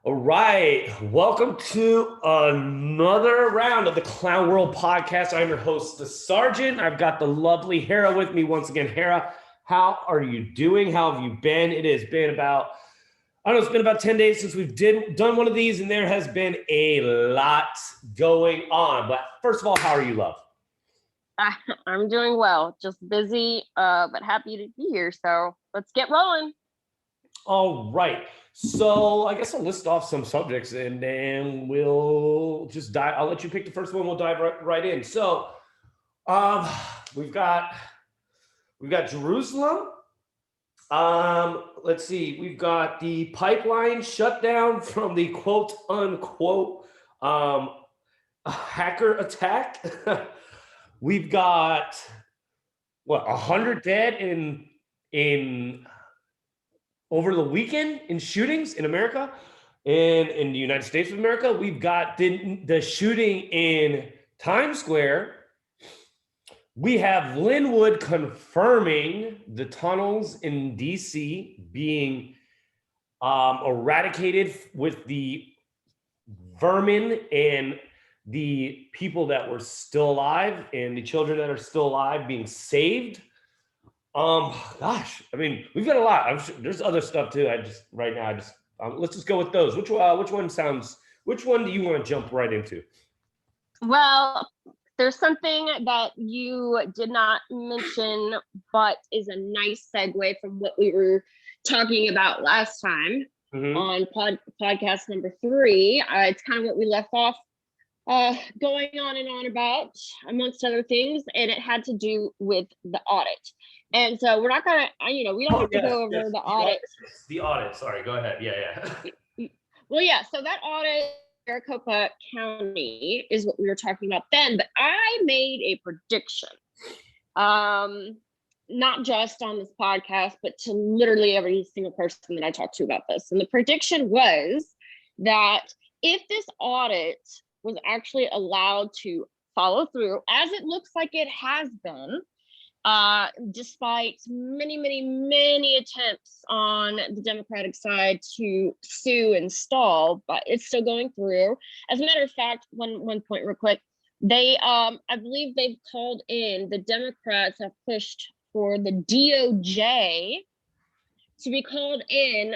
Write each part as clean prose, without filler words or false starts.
All right, welcome to another round of the Clown World Podcast. I'm your host, the Sergeant. I've got the lovely Hera with me once again. Hera, how are you doing? How have you been? It has been about, I don't know, it's been about 10 days since we've done one of these, and there has been a lot going on. But first of all, how are you, love? I'm doing well, just busy, but happy to be here. So let's get rolling. All right. So I guess I'll list off some subjects and then we'll just dive. I'll let you pick the first one. We'll dive right in. So um, we've got Jerusalem. Let's see. We've got the pipeline shut down from the quote unquote hacker attack. We've got 100 dead in over the weekend in shootings in America and in the United States of America. We've got the shooting in Times Square. We have Linwood confirming the tunnels in DC being eradicated with the vermin and the people that were still alive and the children that are still alive being saved. Gosh, I mean, we've got a lot. I'm sure there's other stuff too. Let's just go with those. Which one do you want to jump right into? Well, there's something that you did not mention, but is a nice segue from what we were talking about last time on podcast number 3. It's kind of what we left off going on and on about, amongst other things, and it had to do with the audit. And so we're not gonna, we don't have to go over the audit. The audit. Sorry, go ahead. Yeah. Well, yeah. So that audit, Maricopa County, is what we were talking about then. But I made a prediction, not just on this podcast, but to literally every single person that I talked to about this. And the prediction was that if this audit was actually allowed to follow through, as it looks like it has been, despite many attempts on the Democratic side to sue and stall, but it's still going through. As a matter of fact, one point real quick, they, I believe they've called in, the Democrats have pushed for the DOJ to be called in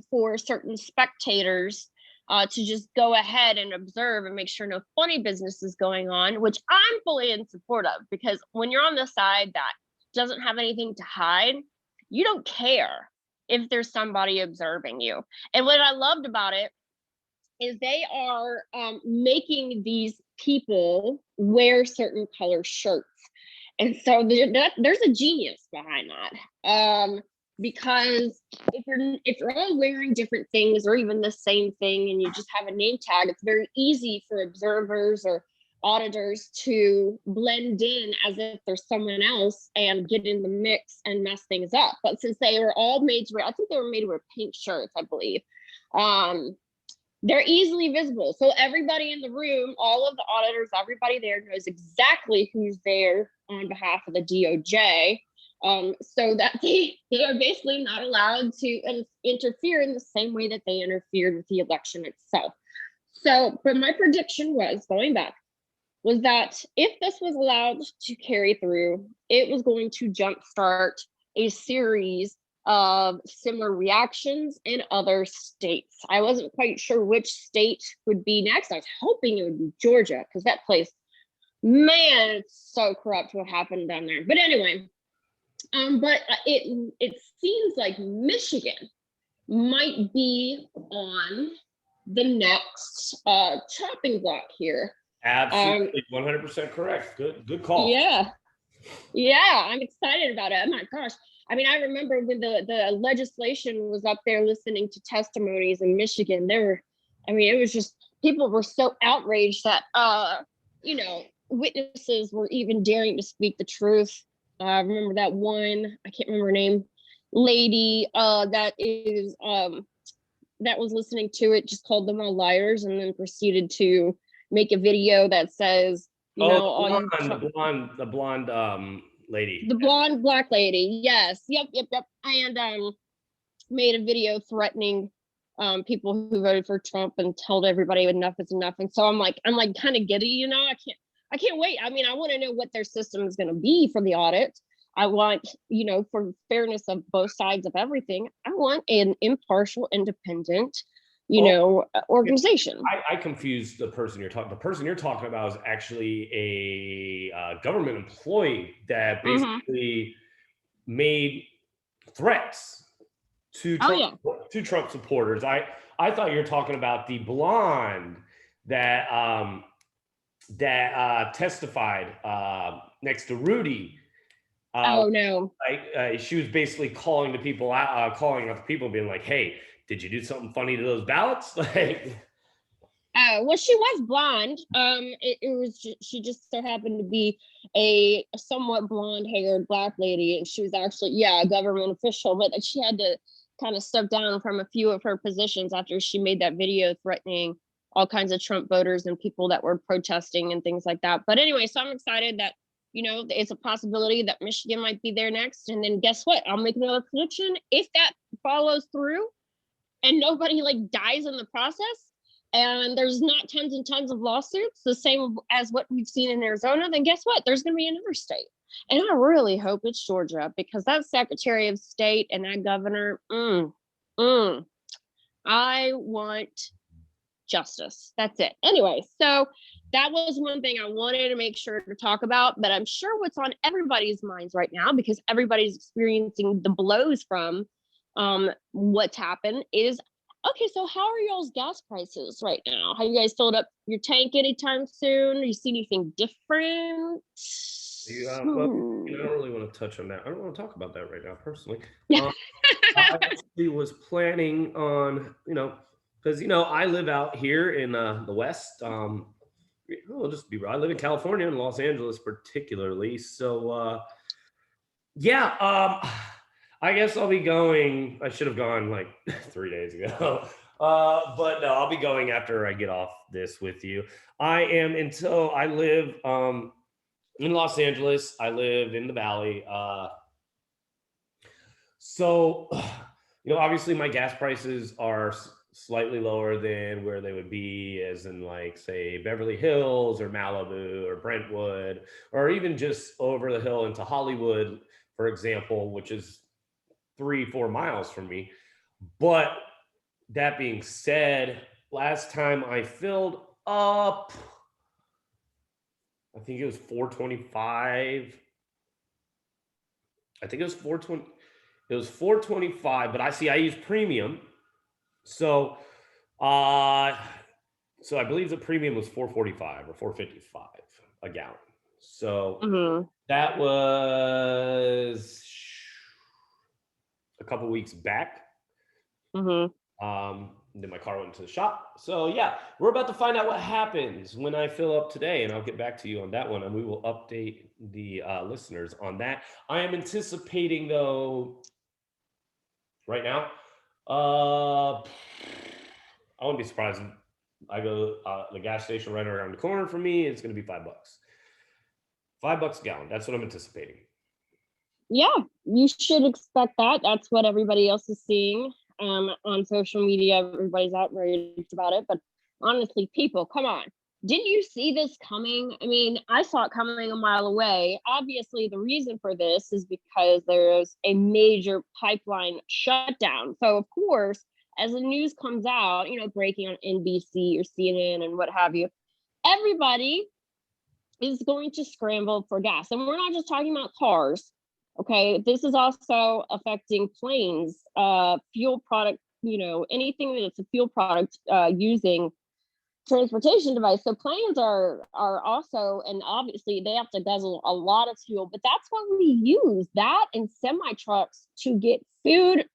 for certain spectators to just go ahead and observe and make sure no funny business is going on, which I'm fully in support of, because when you're on the side that doesn't have anything to hide, you don't care if there's somebody observing you. And what I loved about it is they are making these people wear certain color shirts. And so there's a genius behind that. Because if you're all wearing different things or even the same thing and you just have a name tag, it's very easy for observers or auditors to blend in as if there's someone else and get in the mix and mess things up. But since they were all made to wear, I think they were made to wear pink shirts, I believe, they're easily visible. So everybody in the room, all of the auditors, everybody there knows exactly who's there on behalf of the DOJ. So that they are basically not allowed to interfere in the same way that they interfered with the election itself. So, but my prediction was, going back, was that if this was allowed to carry through, it was going to jumpstart a series of similar reactions in other states. I wasn't quite sure which state would be next. I was hoping it would be Georgia, because that place, man, it's so corrupt what happened down there. But anyway, but it seems like Michigan might be on the next chopping block here. Absolutely, 100% correct. Good call. Yeah, I'm excited about it. Oh my gosh. I mean, I remember when the legislation was up there listening to testimonies in Michigan, it was just, people were so outraged that, witnesses were even daring to speak the truth. I remember that one, I can't remember her name, lady that was listening to it, just called them all liars and then proceeded to make a video that says, the blonde lady. The blonde black lady, yes. Yep. And made a video threatening people who voted for Trump and told everybody enough is enough. And so I'm like kind of giddy, you know. I can't wait. I mean, I want to know what their system is going to be for the audit. I want, you know, for fairness of both sides of everything, I want an impartial, independent, you know, organization. I confused the person you're talking. The person you're talking about is actually a government employee that basically made threats to Trump, to Trump supporters. I thought you were talking about the blonde that testified next to Rudy. Oh no! She was basically calling the people out, calling out the people, being like, "Hey, did you do something funny to those ballots?" Like, well, she was blonde. She just so happened to be a somewhat blonde-haired Black lady, and she was actually a government official, but she had to kind of step down from a few of her positions after she made that video threatening all kinds of Trump voters and people that were protesting and things like that. But anyway, so I'm excited that, you know, it's a possibility that Michigan might be there next. And then guess what? I'll make another prediction. If that follows through and nobody like dies in the process, and there's not tons and tons of lawsuits, the same as what we've seen in Arizona, then guess what? There's going to be another state. And I really hope it's Georgia, because that Secretary of State and that governor, I want justice. That's it. Anyway, so that was one thing I wanted to make sure to talk about, but I'm sure what's on everybody's minds right now, because everybody's experiencing the blows from what's happened, is okay, so how are y'all's gas prices right now? Have you guys filled up your tank anytime soon? Do you see anything different? Well, I don't really want to touch on that. I don't want to talk about that right now, personally. I actually was planning on, you know, because, you know, I live out here in the West. I'll just be real. I live in California, in Los Angeles particularly. So, I guess I'll be going. I should have gone like 3 days ago. But no, I'll be going after I get off this with you. I live in Los Angeles. I live in the Valley. So, you know, obviously my gas prices are slightly lower than where they would be as in like, say, Beverly Hills or Malibu or Brentwood, or even just over the hill into Hollywood, for example, which is 3-4 miles from me. But that being said, last time I filled up, I think it was 425. I think it was 420. It was 425, but I use premium. So I believe the premium was 445 or 455 a gallon. So that was a couple weeks back. Then my car went to the shop. So yeah, we're about to find out what happens when I fill up today, and I'll get back to you on that one, and we will update the listeners on that. I am anticipating, though, right now, I wouldn't be surprised if I go the gas station right around the corner from me. It's going to be $5. $5 a gallon. That's what I'm anticipating. Yeah, you should expect that. That's what everybody else is seeing on social media. Everybody's outraged about it. But honestly, people, come on. Didn't you see this coming? I mean, I saw it coming a mile away. Obviously, the reason for this is because there's a major pipeline shutdown. So, of course, as the news comes out, you know, breaking on NBC or CNN and what have you, everybody is going to scramble for gas. And we're not just talking about cars. Okay, this is also affecting planes, fuel product, you know, anything that's a fuel product using transportation device. So planes are also, and obviously they have to guzzle a lot of fuel, but that's what we use, that and semi trucks, to get food.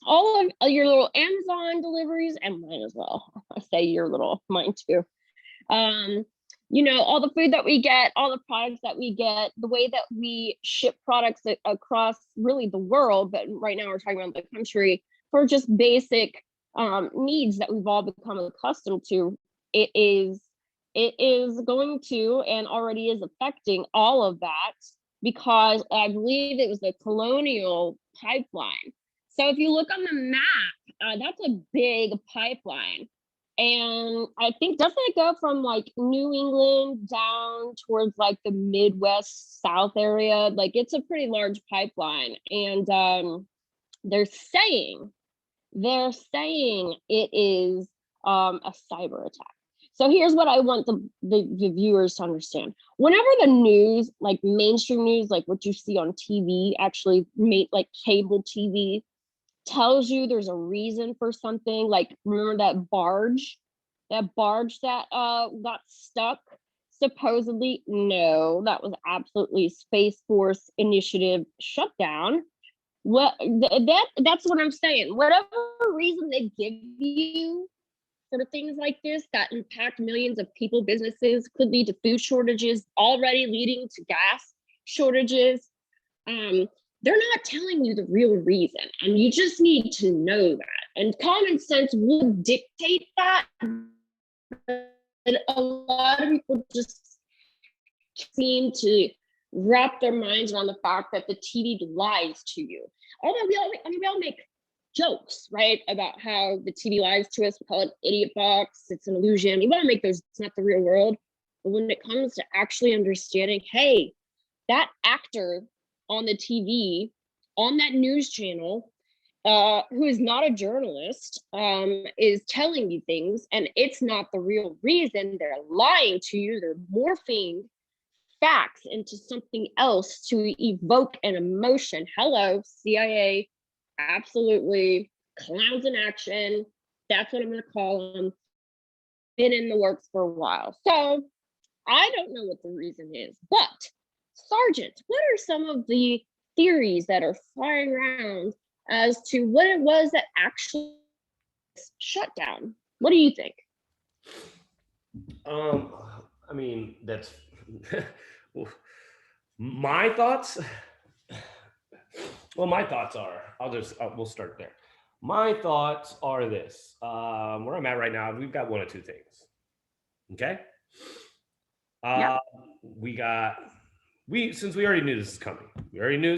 All of your little Amazon deliveries, and mine as well. I say your little, mine too. You know, all the food that we get, all the products that we get, the way that we ship products across really the world, but right now we're talking about the country, for just basic needs that we've all become accustomed to. It is going to, and already is affecting all of that, because I believe it was the Colonial Pipeline. So if you look on the map That's a big pipeline. And I think, doesn't it go from like New England down towards like the Midwest South area? Like it's a pretty large pipeline. And they're saying it is a cyber attack. So here's what I want the viewers to understand. Whenever the news, like mainstream news, like what you see on TV, actually like cable TV, tells you there's a reason for something, like remember that barge that got stuck, supposedly? No, that was absolutely Space Force initiative shutdown. Well, that's what I'm saying. Whatever reason they give you for things like this that impact millions of people, businesses, could lead to food shortages, already leading to gas shortages. They're not telling you the real reason, and you just need to know that. And common sense would dictate that. And a lot of people just seem to wrap their minds around the fact that the TV lies to you. Although we all make jokes, right, about how the TV lies to us. We call it idiot box. It's an illusion. We want to make those. It's not the real world. But when it comes to actually understanding, hey, that actor on the TV, on that news channel, who is not a journalist, is telling you things, and it's not the real reason. They're lying to you. They're morphing facts into something else to evoke an emotion. Hello, CIA, absolutely. Clowns in action. That's what I'm going to call them. Been in the works for a while. So I don't know what the reason is, but Sergeant, what are some of the theories that are flying around as to what it was that actually shut down? What do you think? I mean, that's my thoughts. Well, my thoughts are, we'll start there. My thoughts are this. Where I'm at right now, we've got one of two things. Okay. Yeah. Since we already knew this is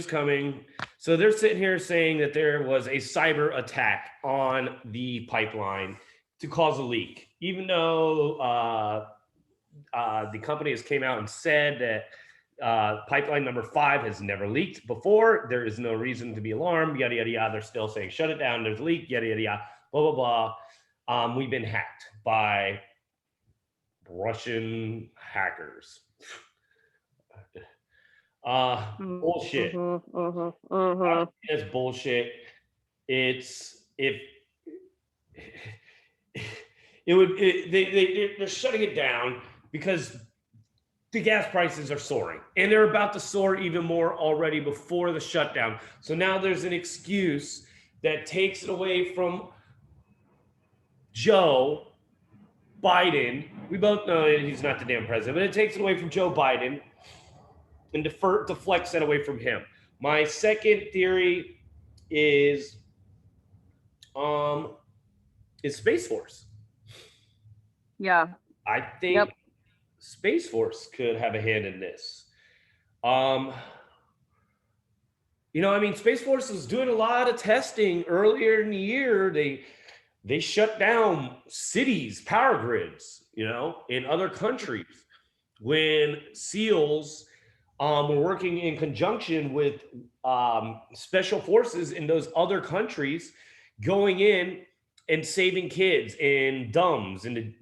coming, So they're sitting here saying that there was a cyber attack on the pipeline to cause a leak, even though the company has came out and said that pipeline number 5 has never leaked before. There is no reason to be alarmed, yada, yada, yada. They're still saying, shut it down, there's a leak, yada, yada, yada, blah, blah, blah. We've been hacked by Russian hackers. Bullshit. That's bullshit. They're shutting it down because the gas prices are soaring, and they're about to soar even more already before the shutdown. So now there's an excuse that takes it away from Joe Biden. We both know he's not the damn president, but it takes it away from Joe Biden and deflects that away from him. My second theory is Space Force. Yeah. I think Space Force could have a hand in this. Space Force was doing a lot of testing earlier in the year. They shut down cities, power grids, in other countries when SEALs were working in conjunction with special forces in those other countries, going in and saving kids in DUMBs,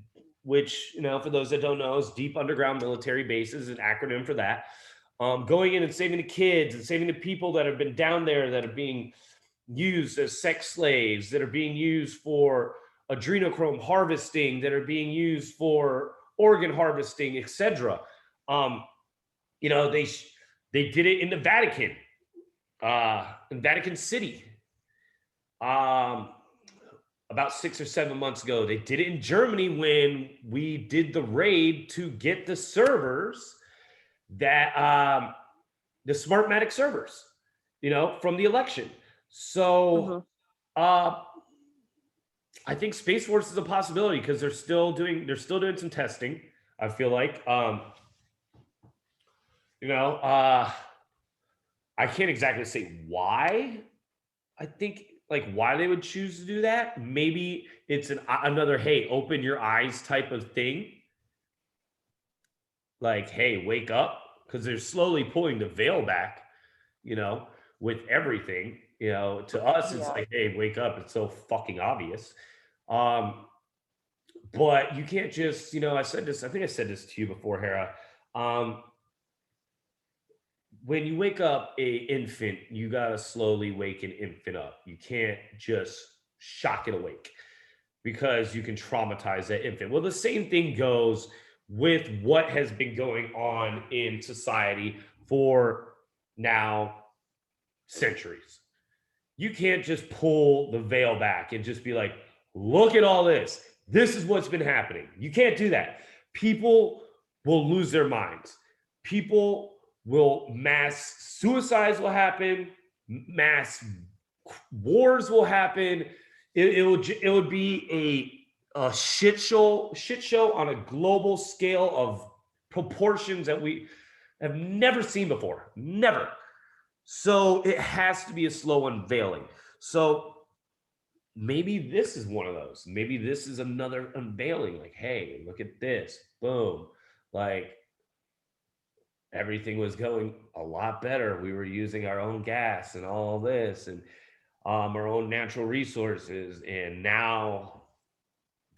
which, for those that don't know, is Deep Underground Military Bases, an acronym for that. Going in and saving the kids and saving the people that have been down there that are being used as sex slaves, that are being used for adrenochrome harvesting, that are being used for organ harvesting, etc. They did it in the Vatican, in Vatican City, about 6 or 7 months ago. They did it in Germany when we did the raid to get the servers that the Smartmatic servers, from the election. So I think Space Force is a possibility because they're still doing some testing, I feel like. I can't exactly say why I think like why they would choose to do that. Maybe it's another, hey, open your eyes type of thing. Like, hey, wake up, because they're slowly pulling the veil back, you know, with everything. To us, it's Yeah. like, hey, wake up. It's so fucking obvious. Um, but you can't just, I said this, I think I said this to you before, Hera. Um, when you wake up a infant, you gotta slowly wake an infant up. You can't just shock it awake because you can traumatize that infant. Well, the same thing goes with what has been going on in society for now centuries. You can't just pull the veil back and just be like, look at all this. This is what's been happening. You can't do that. People will lose their minds. People will, mass suicides will happen, mass wars will happen. It would be a shit show on a global scale of proportions that we have never seen before. Never. So it has to be a slow unveiling. So maybe this is one of those. Maybe this is another unveiling. Like, hey, look at this. Boom. Like, everything was going a lot better. We were using our own gas and all this, and our own natural resources. And now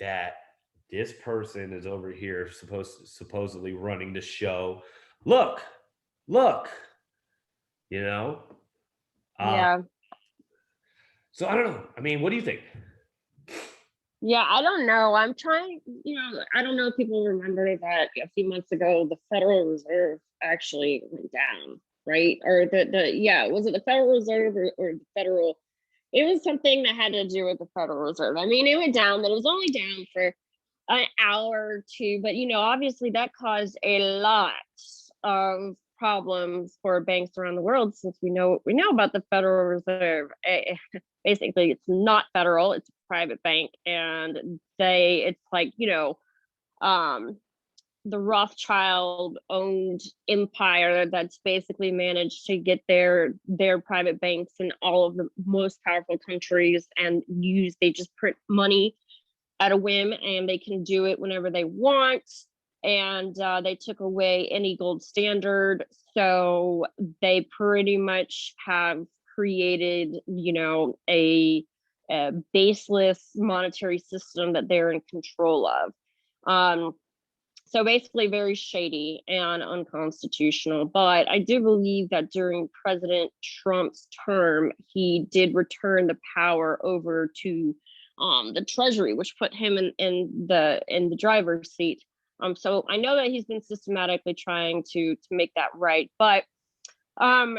that this person is over here supposedly running the show, look, look, you know. Uh, Yeah. so I don't know. I mean, what do you think? Yeah, I don't know. I'm trying, I don't know if people remember that a few months ago, the Federal Reserve actually went down, right? Or yeah, was it the Federal Reserve or the federal? It was something that had to do with the Federal Reserve. I mean, it went down, but it was only down for an hour or two. But, obviously that caused a lot of problems for banks around the world, since we know what we know about the Federal Reserve. Basically, it's not federal, it's a private bank, and it's like, um the Rothschild owned empire that's basically managed to get their private banks in all of the most powerful countries, and they just print money at a whim, and they can do it whenever they want. And they took away any gold standard, so they pretty much have created, a baseless monetary system that they're in control of. So basically very shady and unconstitutional. But I do believe that during President Trump's term, he did return the power over to the Treasury, which put him in the driver's seat. So I know that he's been systematically trying to make that right. But um,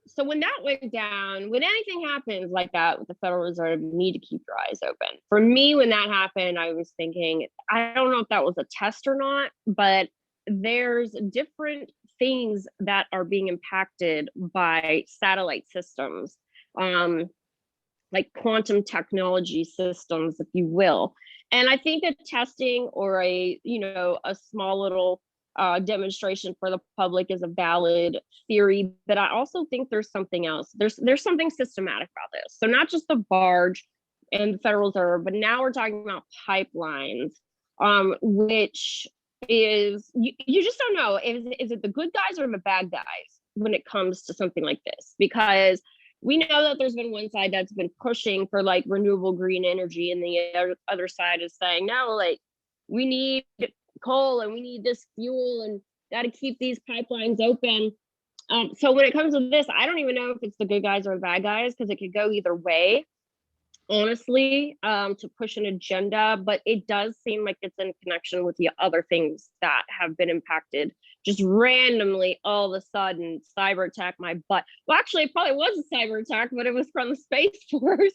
so when that went down, when anything happens like that with the Federal Reserve, you need to keep your eyes open. For me, when that happened, I was thinking, I don't know if that was a test or not, but there's different things that are being impacted by satellite systems, um, like quantum technology systems, if you will. And I think that testing, or a small little demonstration for the public, is a valid theory. But I also think there's something else. There's something systematic about this. So not just the barge and the Federal Reserve, but now we're talking about pipelines, which is, you just don't know, is it the good guys or the bad guys when it comes to something like this? Because we know that there's been one side that's been pushing for like renewable green energy, and the other side is saying, no, like, we need coal and we need this fuel and got to keep these pipelines open. So when it comes to this, I don't even know if it's the good guys or the bad guys, because it could go either way, honestly, to push an agenda. But it does seem like it's in connection with the other things that have been impacted just randomly. All of a sudden, cyber attack my butt. Well, actually, it probably was a cyber attack, but it was from the Space Force.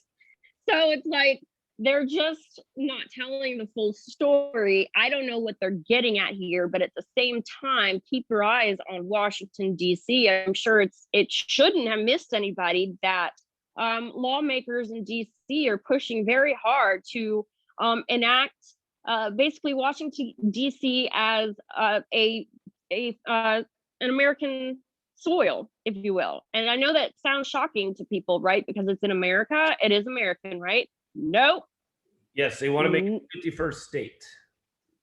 So it's like, they're just not telling the full story. I don't know what they're getting at here, but at the same time, keep your eyes on Washington, D.C. I'm sure it shouldn't have missed anybody that lawmakers in D.C. are pushing very hard to enact basically Washington, D.C. as an American soil, if you will. And I know that sounds shocking to people, right? Because it's in America. It is American, right? Nope. Yes, they want to make it 51st state.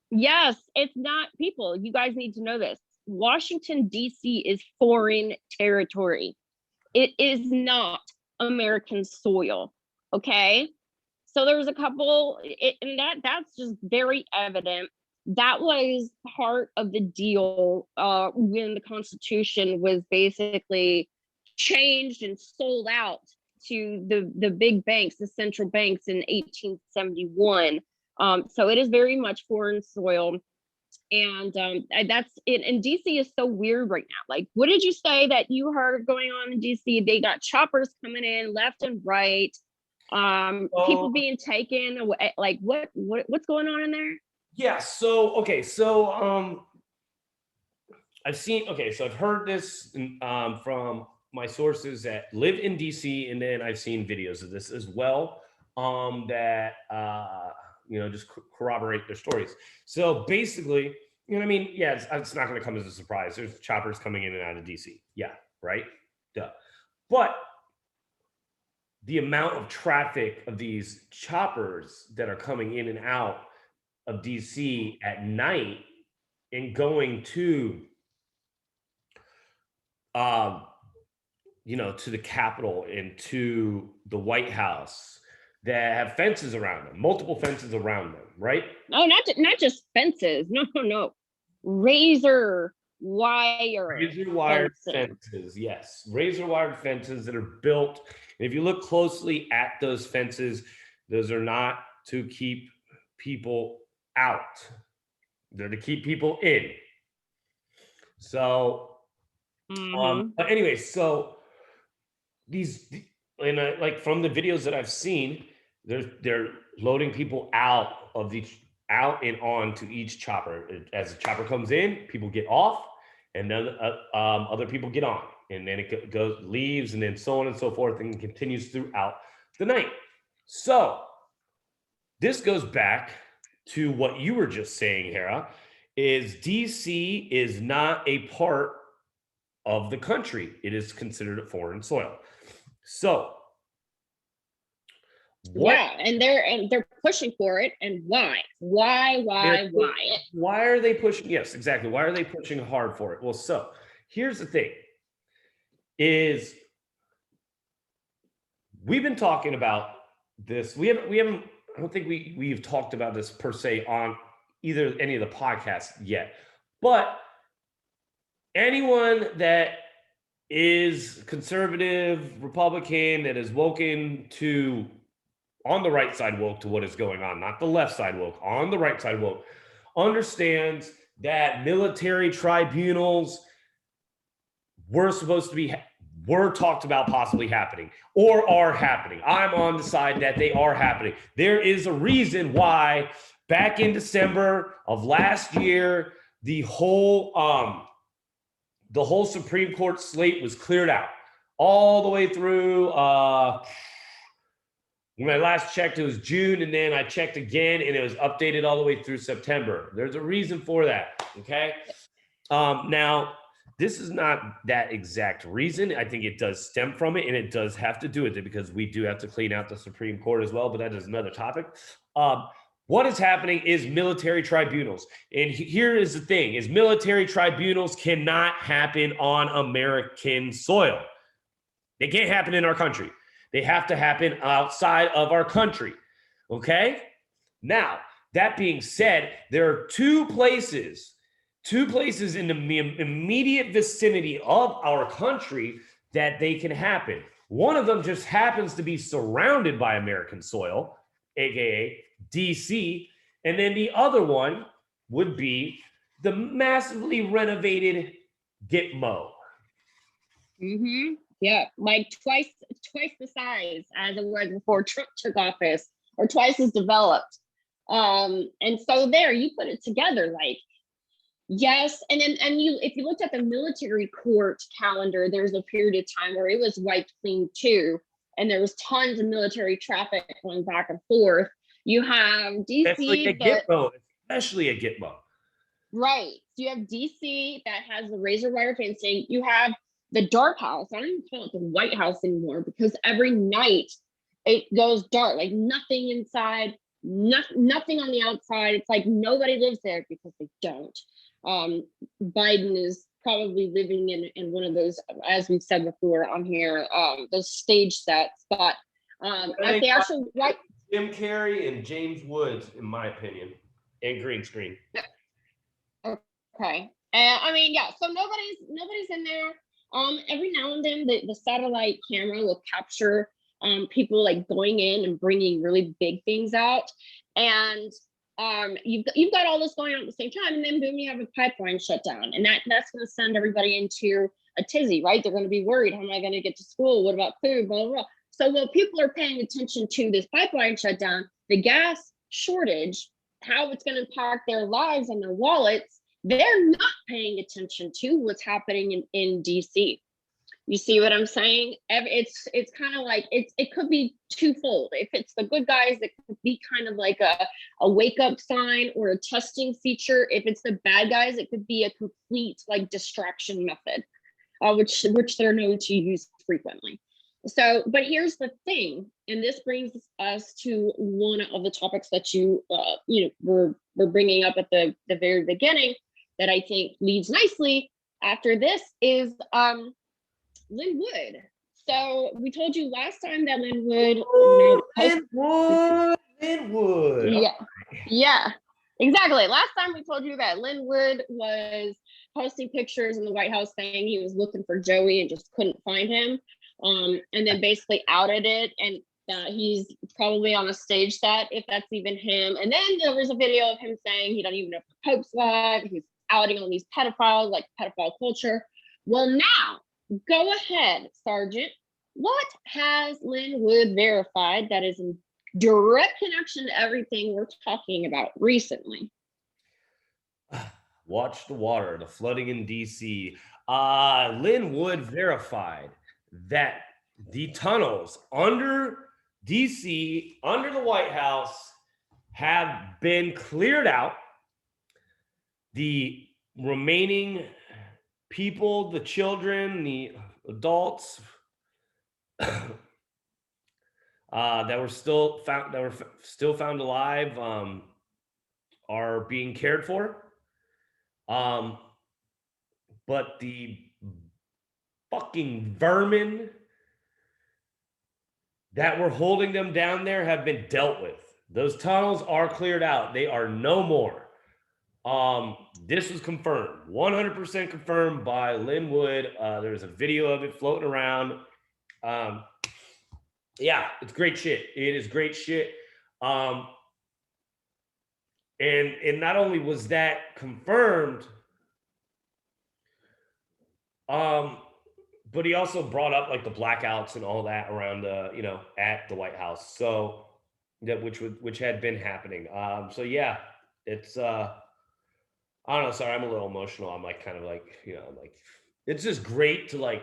Yes, it's not. People, you guys need to know this. Washington, D.C. is foreign territory. It is not American soil. Okay. So there's a couple, and that's just very evident. That was part of the deal when the Constitution was basically changed and sold out to the big banks, the central banks in 1871. So it is very much foreign soil. And that's it. And DC is so weird right now. Like, what did you say that you heard going on in DC? They got choppers coming in left and right. People being taken away. Like, what's going on in there? Yeah. So okay. So I've heard this from my sources that live in DC, and then I've seen videos of this as well. That just corroborate their stories. So basically, you know what I mean? Yeah, it's not going to come as a surprise. There's choppers coming in and out of DC. Yeah, right? Duh. But the amount of traffic of these choppers that are coming in and out of DC at night and going to to the Capitol and to the White House that have fences around them, multiple fences around them, right? Oh, not just fences. No. Razor wired fences. Yes, razor wired fences that are built. And if you look closely at those fences, those are not to keep people out. They're to keep people in. So, but anyway, so like from the videos that I've seen, they're loading people out and on to each chopper. As the chopper comes in, people get off, and then other people get on, and then it leaves, and then so on and so forth, and continues throughout the night. So this goes back to what you were just saying, Hera, is DC is not a part of the country. It is considered a foreign soil. So and they're pushing for it. And why? Why are they pushing? Yes, exactly. Why are they pushing hard for it? Well, so here's the thing is we've been talking about this. We haven't I don't think we've talked about this per se on any of the podcasts yet, but anyone that is conservative, Republican, that is woken to on the right side woke to what is going on, not the left side woke, on the right side woke, understands that military tribunals were talked about possibly happening or are happening. I'm on the side that they are happening. There is a reason why back in December of last year, the whole Supreme Court slate was cleared out all the way through when I last checked, it was June, and then I checked again, and it was updated all the way through September. There's a reason for that, okay? Now, this is not that exact reason. I think it does stem from it, and it does have to do with it because we do have to clean out the Supreme Court as well, but that is another topic. What is happening is military tribunals. And here is the thing, is military tribunals cannot happen on American soil. They can't happen in our country. They have to happen outside of our country, okay? Now, that being said, there are two places in the immediate vicinity of our country that they can happen. One of them just happens to be surrounded by American soil, aka DC, and then the other one would be the massively renovated Gitmo. Mm-hmm. Yeah, like twice the size as it was before Trump took office, or twice as developed. And so there, you put it together, like, yes, and if you looked at the military court calendar, there's a period of time where it was wiped clean too, and there was tons of military traffic going back and forth. You have DC, especially a Gitmo. Right. So you have DC that has the razor wire fencing. You have the dark house. I don't even call it the White House anymore, because every night it goes dark, like nothing inside, nothing on the outside. It's like nobody lives there because they don't. Biden is probably living in one of those, as we've said before on here, those stage sets. But at the actual White, Jim Carrey and James Woods, in my opinion, and green screen. okay, I mean, yeah. So nobody's in there. Every now and then the satellite camera will capture people like going in and bringing really big things out, and you've got all this going on at the same time, and then boom, you have a pipeline shut down, and that's going to send everybody into a tizzy, right? They're going to be worried. How am I going to get to school? What about food? Blah, blah, blah. So while people are paying attention to this pipeline shutdown, the gas shortage, how it's going to impact their lives and their wallets, they're not paying attention to what's happening in DC. You see what I'm saying? It's kind of like it could be twofold. If it's the good guys, it could be kind of like a wake up sign or a testing feature. If it's the bad guys, it could be a complete like distraction method, which they're known to use frequently. So, but here's the thing, and this brings us to one of the topics that you were bringing up at the very beginning, that I think leads nicely after this is Lin Wood. So we told you last time that Lin Wood, Lin Wood. Yeah, exactly. Last time we told you that Lin Wood was posting pictures in the White House saying he was looking for Joey and just couldn't find him. And then basically outed it, and he's probably on a stage set, if that's even him. And then there was a video of him saying he doesn't even know if the Pope's alive. He's outing all these pedophiles, like pedophile culture. Well, now go ahead, Sergeant. What has Lin Wood verified that is in direct connection to everything we're talking about recently? Watch the water, the flooding in DC. Lin Wood verified that the tunnels under DC, under the White House, have been cleared out. The remaining people, the children, the adults that were still found alive, are being cared for. But the fucking vermin that were holding them down there have been dealt with. Those tunnels are cleared out. They are no more. This was confirmed, 100% confirmed by Lin Wood. There's a video of it floating around. Yeah, it's great shit. It is great shit. And not only was that confirmed, but he also brought up like the blackouts and all that around at the White House. So that which had been happening. So yeah, it's I don't know, sorry, I'm a little emotional. I'm like kind of like, I'm like, it's just great to like,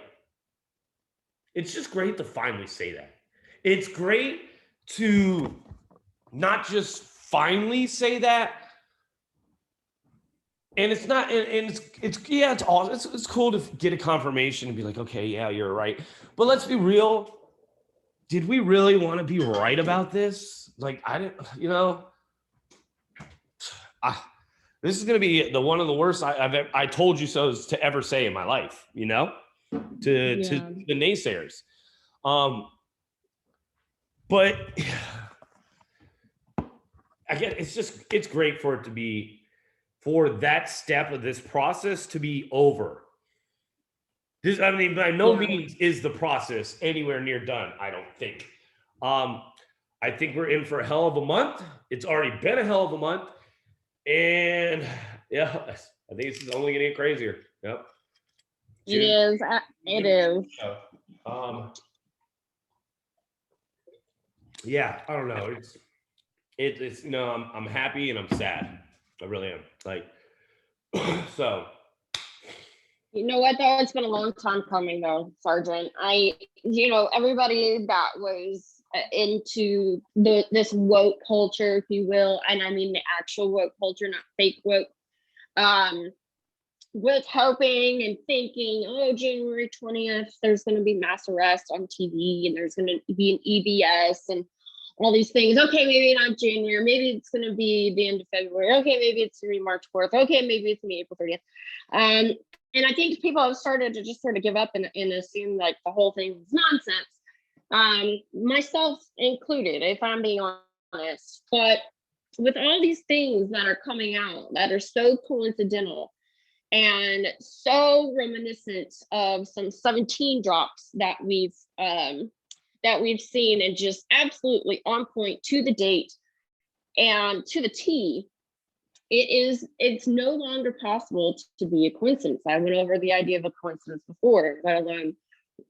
it's just great to finally say that. It's great to not just finally say that. And it's not, and it's yeah, it's awesome. It's cool to get a confirmation and be like, okay, yeah, you're right. But let's be real. Did we really want to be right about this? Like, I didn't, this is going to be one of the worst I told you so's to ever say in my life, to the naysayers. But again, it's great for it to be, for that step of this process to be over. This, I mean, by no means is the process anywhere near done, I don't think. I think we're in for a hell of a month. It's already been a hell of a month. And yeah, I think this is only gonna get crazier. Yep. It is. It is. Yeah, I don't know. It's I'm happy and I'm sad. I really am. Like, so. You know what though? It's been a long time coming though, Sergeant. Everybody that was into this woke culture, if you will, and I mean the actual woke culture, not fake woke. was hoping and thinking, oh, January 20th, there's going to be mass arrest on TV and there's going to be an EBS and all these things. Okay, maybe not January. Maybe it's going to be the end of February. Okay, maybe it's going to be March 4th. Okay, maybe it's going to be April 30th. And I think people have started to just sort of give up and assume like the whole thing is nonsense. Myself included, if I'm being honest. But with all these things that are coming out that are so coincidental and so reminiscent of some 17 drops that we've seen, and just absolutely on point to the date and to the T, it's no longer possible to be a coincidence. I went over the idea of a coincidence before, let alone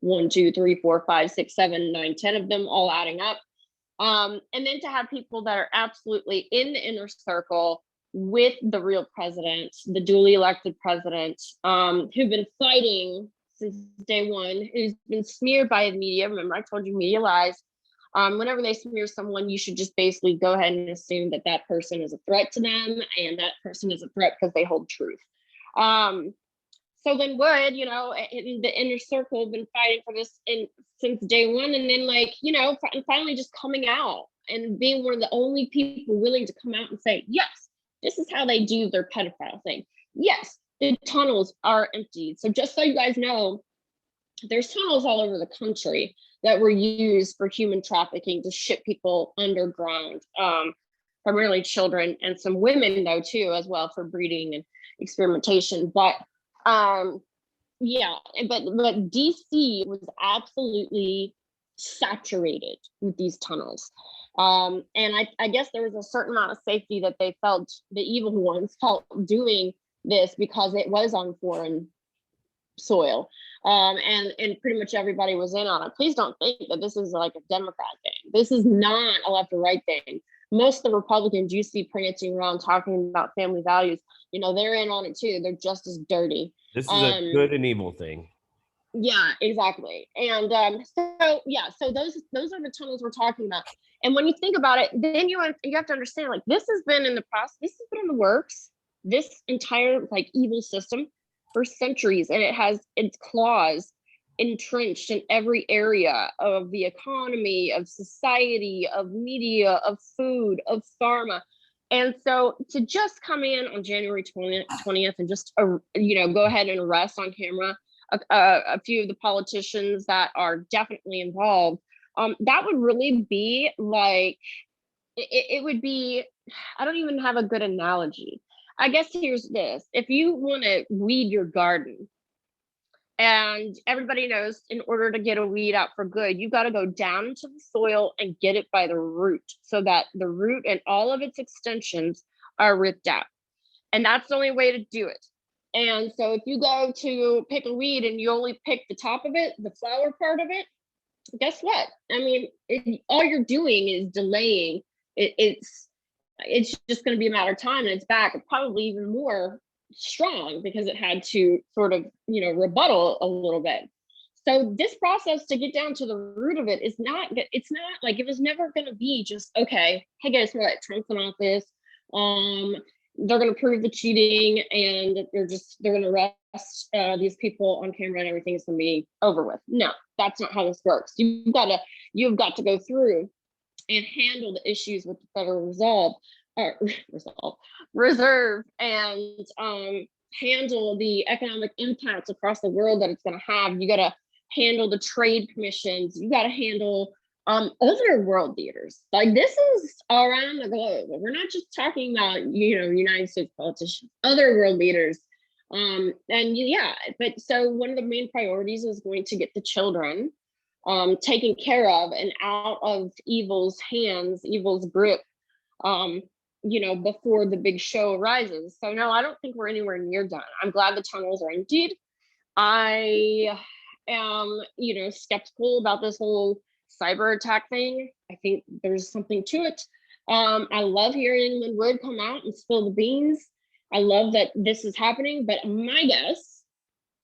1, 2, 3, 4, 5, 6, 7, 9, 10 of them all adding up. And then to have people that are absolutely in the inner circle with the real president, the duly elected president, who've been fighting since day one, who's been smeared by the media. Remember, I told you media lies. Whenever they smear someone, you should just basically go ahead and assume that that person is a threat to them, and that person is a threat because they hold truth. So then Wood, in the inner circle, been fighting for this since day one, and then finally just coming out and being one of the only people willing to come out and say, yes, this is how they do their pedophile thing. Yes, the tunnels are emptied. So just so you guys know, there's tunnels all over the country that were used for human trafficking to ship people underground, primarily children and some women though too, as well, for breeding and experimentation. But but DC was absolutely saturated with these tunnels. And I guess there was a certain amount of safety that they felt, the evil ones felt, doing this because it was on foreign soil. And pretty much everybody was in on it. Please don't think that this is like a Democrat thing. This is not a left or right thing. Most of the Republicans you see prancing around talking about family values, they're in on it too. They're just as dirty. This is a good and evil thing. Yeah, exactly. And so those are the tunnels we're talking about. And when you think about it, then you have to understand, like, this has been in the process, this has been in the works, this entire like evil system for centuries, and it has its claws entrenched in every area of the economy, of society, of media, of food, of pharma. And so to just come in on January 20th and just go ahead and arrest on camera a few of the politicians that are definitely involved, that would really be like, it would be, I don't even have a good analogy. I guess here's this: if you want to weed your garden, and everybody knows in order to get a weed out for good, you got to go down into the soil and get it by the root, so that the root and all of its extensions are ripped out. And that's the only way to do it. And so if you go to pick a weed and you only pick the top of it, the flower part of it, guess what? I mean, all you're doing is delaying it. It's just going to be a matter of time, and it's back, probably even more strong, because it had to sort of rebuttal a little bit. So this process to get down to the root of it it's not like, it was never going to be just, okay, hey, guess what, Trump's in office, they're going to prove the cheating, and they're going to arrest these people on camera, and everything's going to be over with. No, that's not how this works. You've got to go through and handle the issues with the Federal Reserve, and handle the economic impacts across the world that it's going to have. You got to handle the trade commissions. You got to handle other world leaders. Like, this is around the globe. We're not just talking about United States politicians, other world leaders. But so one of the main priorities is going to get the children taken care of and out of evil's hands, evil's grip, before the big show arises. So no, I don't think we're anywhere near done. I'm glad the tunnels are emptied. I am, skeptical about this whole cyber attack thing. I think there's something to it. I love hearing Lin Wood come out and spill the beans. I love that this is happening, but my guess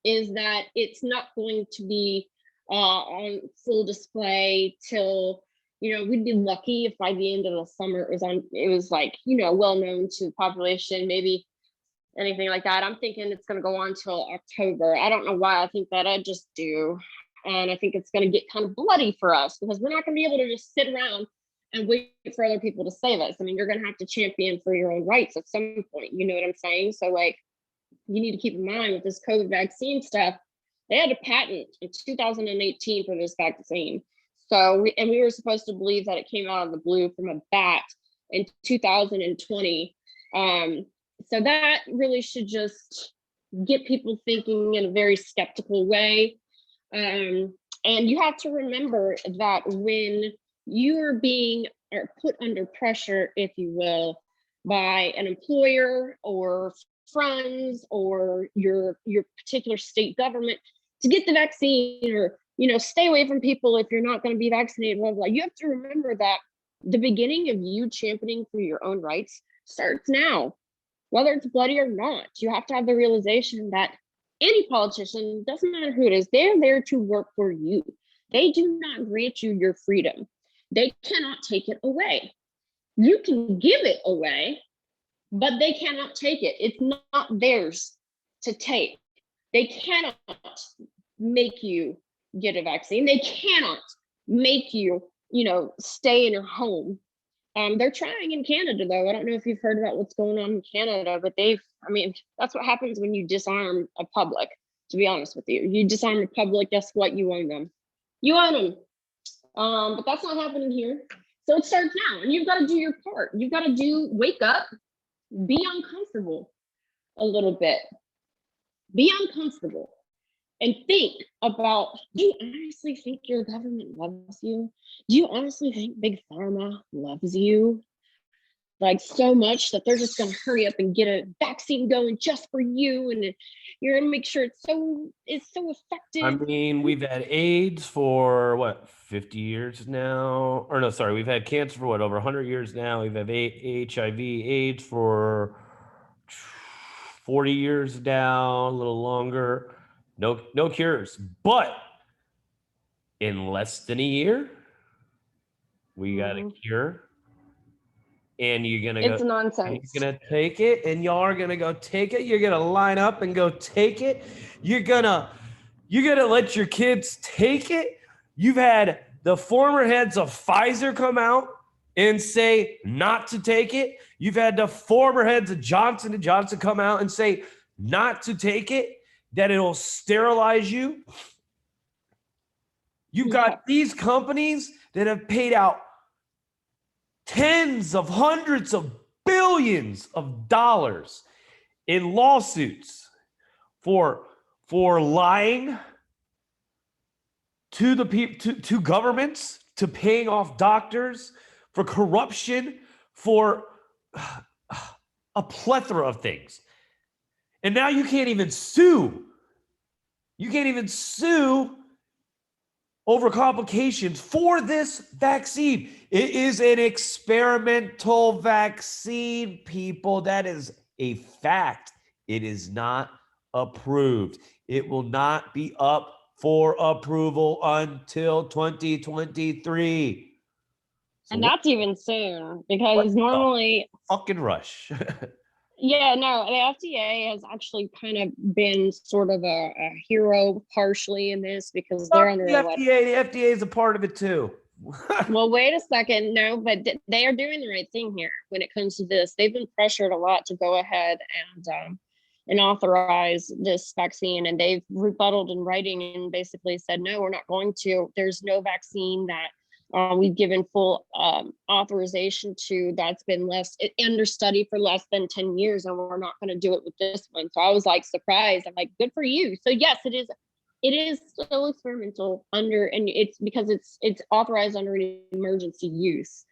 is that it's not going to be on full display till, we'd be lucky if by the end of the summer it was like, well known to the population, maybe anything like that. I'm thinking it's going to go on till October. I don't know why I think that. I just do. And I think it's going to get kind of bloody for us because we're not going to be able to just sit around and wait for other people to save us. I mean, you're going to have to champion for your own rights at some point. You know what I'm saying? So, like, you need to keep in mind with this COVID vaccine stuff, they had a patent in 2018 for this vaccine. So, we were supposed to believe that it came out of the blue from a bat in 2020. So that really should just get people thinking in a very skeptical way. And you have to remember that when you are being put under pressure, if you will, by an employer or friends or your particular state government to get the vaccine, or stay away from people if you're not going to be vaccinated, blah, blah. You have to remember that the beginning of you championing for your own rights starts now, whether it's bloody or not. You have to have the realization that any politician, doesn't matter who it is, they're there to work for you. They do not grant you your freedom. They cannot take it away. You can give it away, but they cannot take it. It's not theirs to take. They cannot make you get a vaccine. They cannot make you, stay in your home. They're trying in Canada, though. I don't know if you've heard about what's going on in Canada, but that's what happens when you disarm a public, to be honest with you. You disarm a public, guess what? You own them. You own them. But that's not happening here. So it starts now, and you've got to do your part. You've got to wake up, be uncomfortable a little bit. Be uncomfortable and think about, do you honestly think your government loves you? Do you honestly think Big Pharma loves you? Like, so much that they're just going to hurry up and get a vaccine going just for you, and you're going to make sure it's so effective. I mean, we've had AIDS for what, 50 years now? Or no, sorry, we've had cancer for what, over 100 years now. We've had HIV, AIDS for 40 years now, a little longer. No cures. But in less than a year, we got a cure. And you're gonna It's nonsense. You're gonna take it, and y'all are gonna go take it. You're gonna line up and go take it. You're gonna let your kids take it. You've had the former heads of Pfizer come out and say not to take it. You've had the former heads of Johnson & Johnson come out and say not to take it, that it'll sterilize you. You've got these companies that have paid out tens of hundreds of billions of dollars in lawsuits for lying to the people, to governments, to paying off doctors, for corruption, for a plethora of things. And now you can't even sue. You can't even sue over complications for this vaccine. It is an experimental vaccine, people. That is a fact. It is not approved. It will not be up for approval until 2023. And that's even soon, because normally fucking rush. Yeah, no, the FDA has actually kind of been sort of a hero partially in this, because they're under the FDA is a part of it too. Well, wait a second. No, but they are doing the right thing here when it comes to this. They've been pressured a lot to go ahead and authorize this vaccine, and they've rebutted in writing and basically said, no, we're not going to. There's no vaccine that we've given full authorization to that's been under study for less than 10 years, and we're not going to do it with this one. So I was like surprised. I'm like, good for you. So yes, it is still experimental and it's because it's authorized under an emergency use,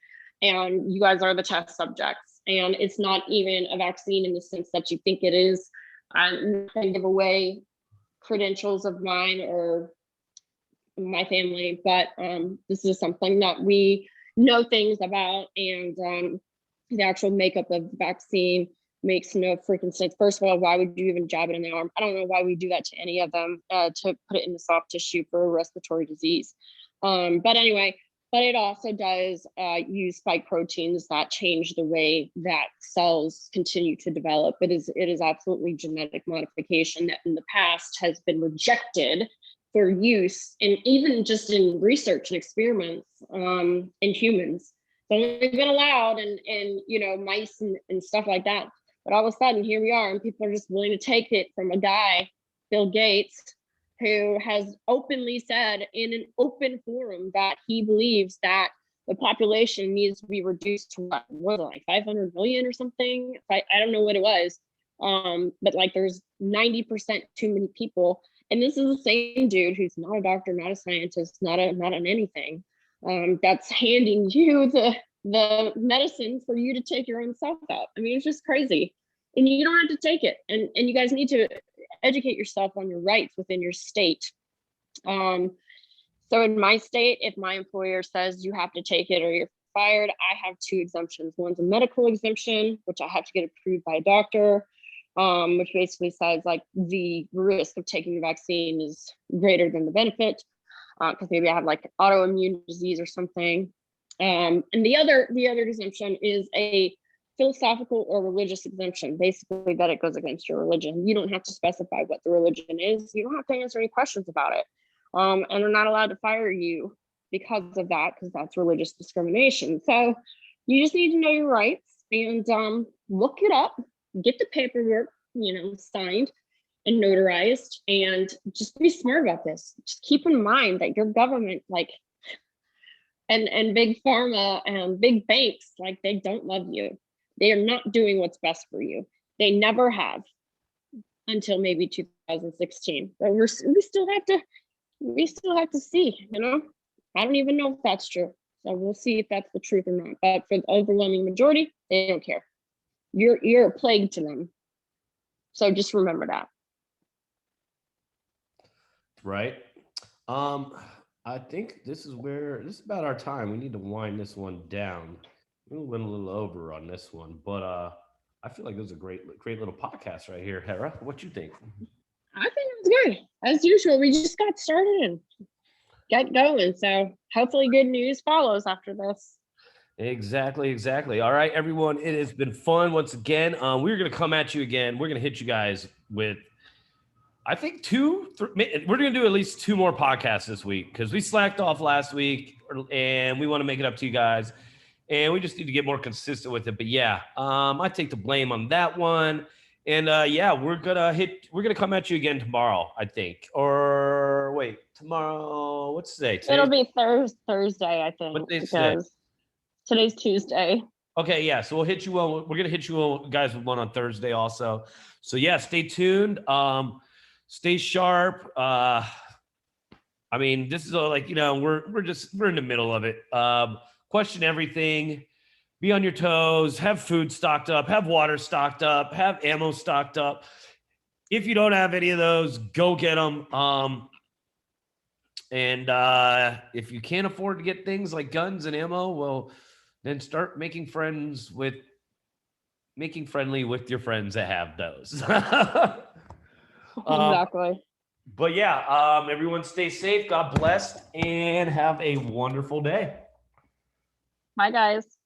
and you guys are the test subjects, and it's not even a vaccine in the sense that you think it is. I'm not going to give away credentials of mine or my family, but this is something that we know things about, and the actual makeup of the vaccine makes no freaking sense. First of all, why would you even jab it in the arm? I don't know why we do that to any of them, to put it in the soft tissue for a respiratory disease. But anyway, but it also does use spike proteins that change the way that cells continue to develop. It is absolutely genetic modification that in the past has been rejected for use, and even just in research and experiments in humans. It's only been allowed in mice and stuff like that. But all of a sudden, here we are, and people are just willing to take it from a guy, Bill Gates, who has openly said in an open forum that he believes that the population needs to be reduced to what was it, like 500 million or something? I don't know what it was. But like there's 90% too many people. And this is the same dude who's not a doctor, not a scientist, not an anything. That's handing you the medicine for you to take your own stuff up. I mean, it's just crazy. And you don't have to take it. And you guys need to educate yourself on your rights within your state. So in my state, if my employer says you have to take it or you're fired, I have two exemptions. One's a medical exemption, which I have to get approved by a doctor, which basically says like the risk of taking the vaccine is greater than the benefit, because maybe I have like autoimmune disease or something. And the other exemption is a philosophical or religious exemption, basically that it goes against your religion. You don't have to specify what the religion is. You don't have to answer any questions about it. And they're not allowed to fire you because of that, because that's religious discrimination. So you just need to know your rights and look it up, get the paperwork, signed and notarized, and just be smart about this. Just keep in mind that your government, like, and big pharma and big banks, like, they don't love you. They are not doing what's best for you. They never have until maybe 2016. But we still have to see, I don't even know if that's true. So we'll see if that's the truth or not. But for the overwhelming majority, they don't care. You're a plague to them. So just remember that. Right. I think this is about our time. We need to wind this one down. We went a little over on this one, but I feel like it was a great little podcast right here, Hera. What you think? I think it was good. As usual, we just got started and got going. So hopefully good news follows after this. Exactly. All right, everyone. It has been fun once again. We're going to come at you again. We're going to hit you guys with, I think, we're going to do at least 2 more podcasts this week because we slacked off last week and we want to make it up to you guys. And we just need to get more consistent with it. But yeah, I take the blame on that one. And yeah, we're gonna come at you again tomorrow, I think. Or wait, tomorrow, what's today? It'll be Thursday, I think. What they because today's Tuesday. Okay, yeah. So we'll hit you on. We're gonna hit you on, guys, with one on Thursday also. So yeah, stay tuned. Stay sharp. I mean, this is all like, we're in the middle of it. Question everything, be on your toes, have food stocked up, have water stocked up, have ammo stocked up. If you don't have any of those, go get them. And if you can't afford to get things like guns and ammo, well, then start making friendly with your friends that have those. Exactly. But yeah, everyone stay safe, God bless, and have a wonderful day. Bye, guys.